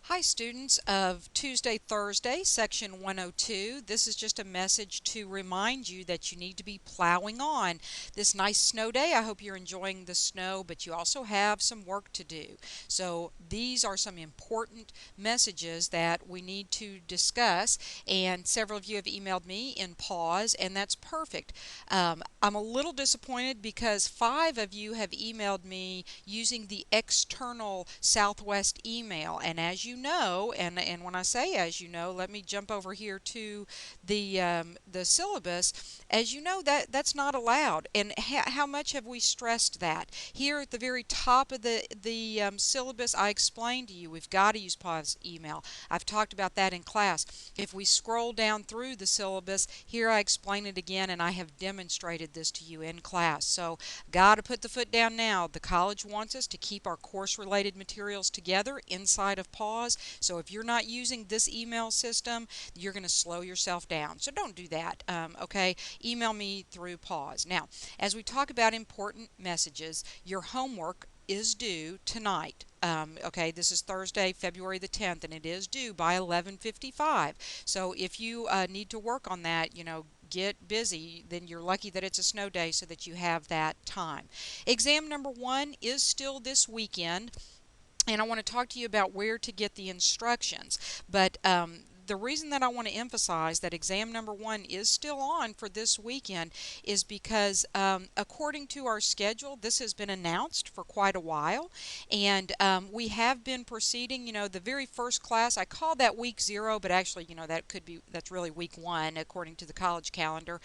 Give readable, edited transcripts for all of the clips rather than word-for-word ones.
Hi students of Tuesday, Thursday, section 102. This is just a message to remind you that you need to be plowing on this nice snow day. I hope you're enjoying the snow, but you also have some work to do. So these are some important messages that we need to discuss, and several of you have emailed me in pause, and that's perfect. I'm a little disappointed because 5 of you have emailed me using the external Southwest email, and as you know, and when I say as you know, let me jump over here to the syllabus. As you know, that's not allowed. And how much have we stressed that? Here at the very top of the syllabus, I explained to you we've got to use pause email. I've talked about that in class. If we scroll down through the syllabus, here I explain it again, and I have demonstrated this to you in class. So, got to put the foot down now. The college wants us to keep our course-related materials together inside of pause. So if you're not using this email system, you're going to slow yourself down. So don't do that. Okay, email me through pause. Now, as we talk about important messages, your homework is due tonight. Okay, this is Thursday, February the 10th, and it is due by 11:55. So if you need to work on that, get busy, then you're lucky that it's a snow day so that you have that time. Exam number 1 is still this weekend, and I want to talk to you about where to get the instructions. But the reason that I want to emphasize that exam number 1 is still on for this weekend is because according to our schedule, this has been announced for quite a while, and we have been proceeding. The very first class, I call that week 0, but actually, that's really week 1 according to the college calendar.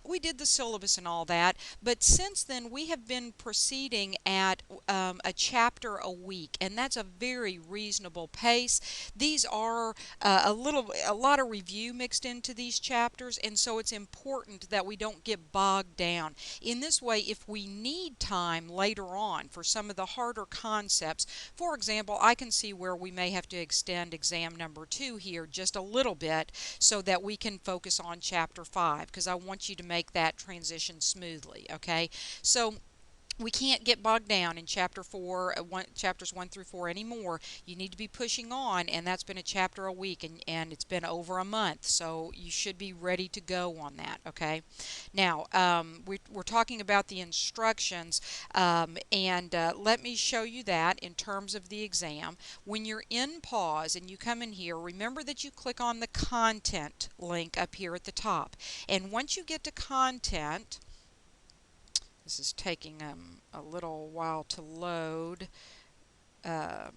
We did the syllabus and all that, but since then we have been proceeding at a chapter a week, and that's a very reasonable pace. These are a lot of review mixed into these chapters, and so it's important that we don't get bogged down. In this way, if we need time later on for some of the harder concepts, for example, I can see where we may have to extend exam number 2 here just a little bit so that we can focus on chapter 5, because I want you to make that transition smoothly, okay? So we can't get bogged down in chapters 1 through 4 anymore. You need to be pushing on, and that's been a chapter a week, and it's been over a month, so you should be ready to go on that, okay? Now, we're talking about the instructions, and let me show you that in terms of the exam. When you're in pause and you come in here, remember that you click on the content link up here at the top, and once you get to content, this is taking a little while to load. Uh,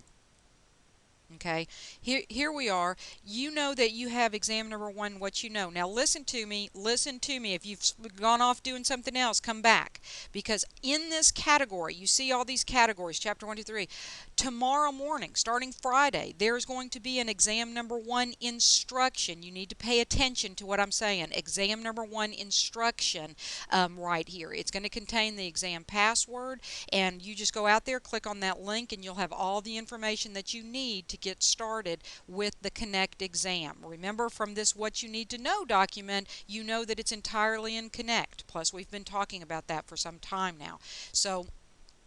Okay, here we are. You know that you have exam number 1, what you know. Now listen to me, listen to me. If you've gone off doing something else, come back. Because in this category, you see all these categories, chapter 1 to 3. Tomorrow morning, starting Friday, there's going to be an exam number 1 instruction. You need to pay attention to what I'm saying. Exam number 1 instruction right here. It's going to contain the exam password, and you just go out there, click on that link, and you'll have all the information that you need to get started with the Connect exam. Remember, from this What You Need to Know document, you know that it's entirely in Connect. Plus, we've been talking about that for some time now. So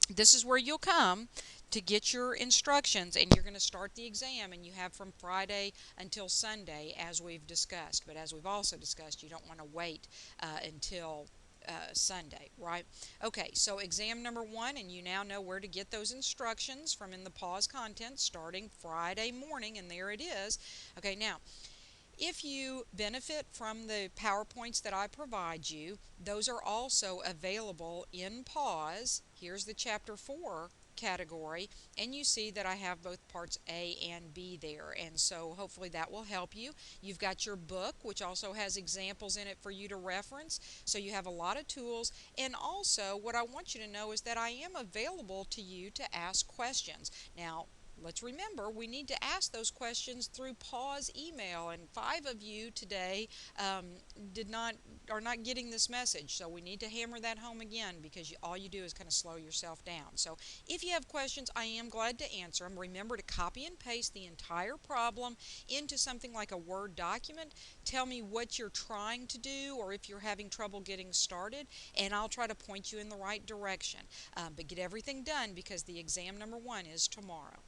this is where you'll come to get your instructions, and you're going to start the exam, and you have from Friday until Sunday, as we've discussed. But as we've also discussed, you don't want to wait until Sunday, right? Okay, so exam number 1, and you now know where to get those instructions from in the pause content starting Friday morning, and there it is. Okay, now, if you benefit from the PowerPoints that I provide you, those are also available in pause. Here's the chapter 4 category, and you see that I have both parts A and B there, and so hopefully that will help you. You've got your book, which also has examples in it for you to reference, so you have a lot of tools. And also, what I want you to know is that I am available to you to ask questions. Now, let's remember, we need to ask those questions through pause email, and 5 of you today are not getting this message, so we need to hammer that home again, because all you do is kind of slow yourself down. So if you have questions, I am glad to answer them. Remember to copy and paste the entire problem into something like a Word document. Tell me what you're trying to do, or if you're having trouble getting started, and I'll try to point you in the right direction. But get everything done, because the exam number 1 is tomorrow.